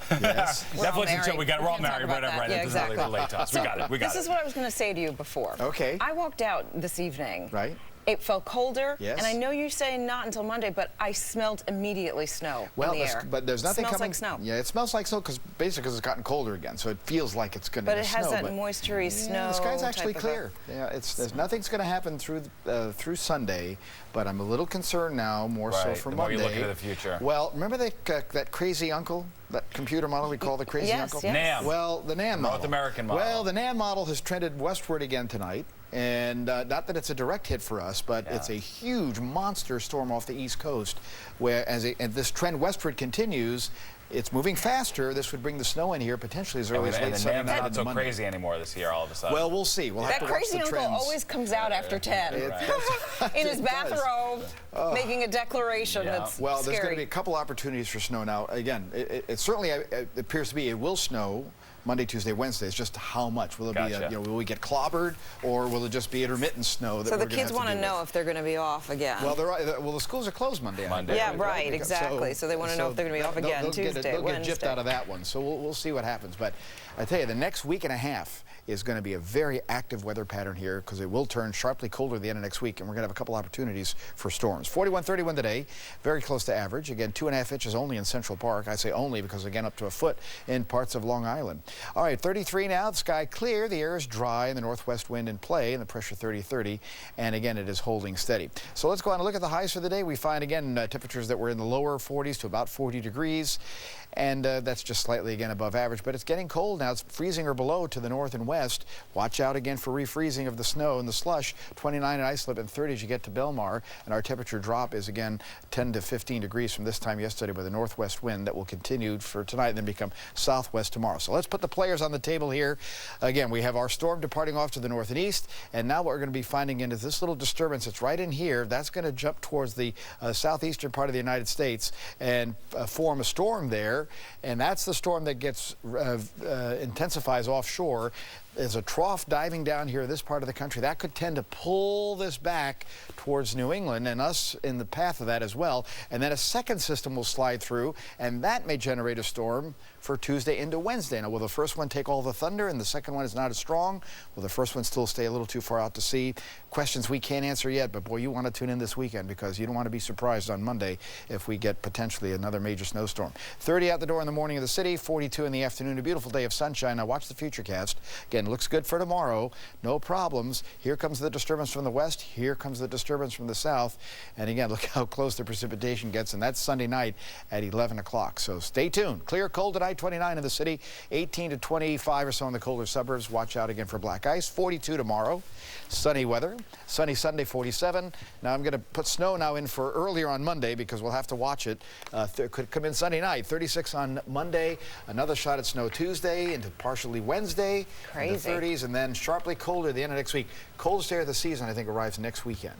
Yes. Netflix and chill. We're all married. Right. Yeah, exactly. Relate to us. We got it. This is what I was going to say to you before. Okay. I walked out this evening. Right. It felt colder, yes. and I know you're saying not until Monday, but I smelled immediately snow in the air. But there's nothing coming. It smells like snow. Yeah, it smells like snow because it's gotten colder again, so it feels like it's going to be snow. But it has that moistury snow. The sky's actually clear. Nothing's going to happen through Sunday, but I'm a little concerned now, more so for Monday. The more you look into the future. Well, remember that crazy uncle, that computer model we call the crazy uncle? Yes. NAM. Well, the NAM model. North American model. Well, the NAM model has trended westward again tonight. And not that it's a direct hit for us, but it's a huge monster storm off the East Coast, where and this trend westward continues. It's moving faster. This would bring the snow in here potentially as early as late Sunday night. Not so crazy anymore this year all of a sudden. Well, we'll see. We'll have to watch the trends. That crazy uncle always comes out after 10 in his bathrobe, making a declaration. That's well, there's scary. going to be a couple opportunities for snow now. Again, it certainly appears to be it will snow Monday, Tuesday, Wednesday. It's just how much. Will it be, will we get clobbered, or will it just be intermittent snow? So the kids want to know if they're going to be off again. Well, the schools are closed Monday. Yeah, right, exactly. So they want to know if they're going to be off again Tuesday, They'll get gypped out of that one. So we'll see what happens. But I tell you, the next week and a half is going to be a very active weather pattern here because it will turn sharply colder at the end of next week, and we're going to have a couple opportunities for storms. 41-31 today, very close to average. Again, 2.5 inches only in Central Park. I say only because, again, up to a foot in parts of Long Island. All right, 33 now. The sky clear. The air is dry, and the northwest wind in play, and the pressure 30-30. And again, it is holding steady. So let's go on and look at the highs for the day. We find, again, temperatures that were in the lower 40s to about 40 degrees. And that's just slightly, again, above average. But it's getting cold now. It's freezing or below to the north and west. Watch out again for refreezing of the snow and the slush. 29 at Islip and 30 as you get to Belmar. And our temperature drop is, again, 10 to 15 degrees from this time yesterday with a northwest wind that will continue for tonight and then become southwest tomorrow. So let's put the players on the table here. Again, we have our storm departing off to the north and east. And now what we're going to be finding in is this little disturbance that's right in here. That's going to jump towards the southeastern part of the United States and form a storm there. And that's the storm that gets intensifies offshore. There's a trough diving down here in this part of the country. That could tend to pull this back towards New England and us in the path of that as well. And then a second system will slide through, and that may generate a storm for Tuesday into Wednesday. Now, will the first one take all the thunder and the second one is not as strong? Will the first one still stay a little too far out to sea? Questions we can't answer yet, but boy, you want to tune in this weekend because you don't want to be surprised on Monday if we get potentially another major snowstorm. 30 out the door in the morning of the city, 42 in the afternoon. A beautiful day of sunshine. Now watch the Futurecast. Again, looks good for tomorrow. No problems. Here comes the disturbance from the west. Here comes the disturbance from the south. And again, look how close the precipitation gets, and that's Sunday night at 11 o'clock. So stay tuned. Clear, cold tonight. 29 in the city, 18 to 25 or so in the colder suburbs. Watch out again for black ice. 42 tomorrow. Sunny weather. Sunny Sunday, 47. Now I'm going to put snow now in for earlier on Monday because we'll have to watch it. Could come in Sunday night. 36 on Monday. Another shot at snow Tuesday into partially Wednesday. Crazy. In the 30s, and then sharply colder at the end of next week. Coldest day of the season, I think, arrives next weekend.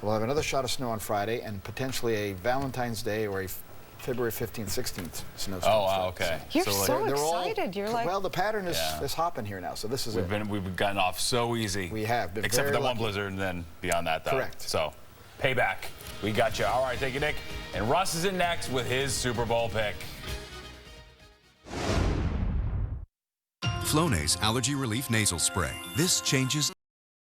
We'll have another shot of snow on Friday and potentially a Valentine's Day or a February 15th, 16th snowstorm. Oh, wow, okay. You're so excited. You're like... Well, the pattern is hopping here now, so this is We've gotten off so easy. We have. Been except for the lucky. one blizzard, and then beyond that, though. Correct. So, payback. We got you. All right, thank you, Nick. And Russ is in next with his Super Bowl pick. Flonase Allergy Relief Nasal Spray. This changes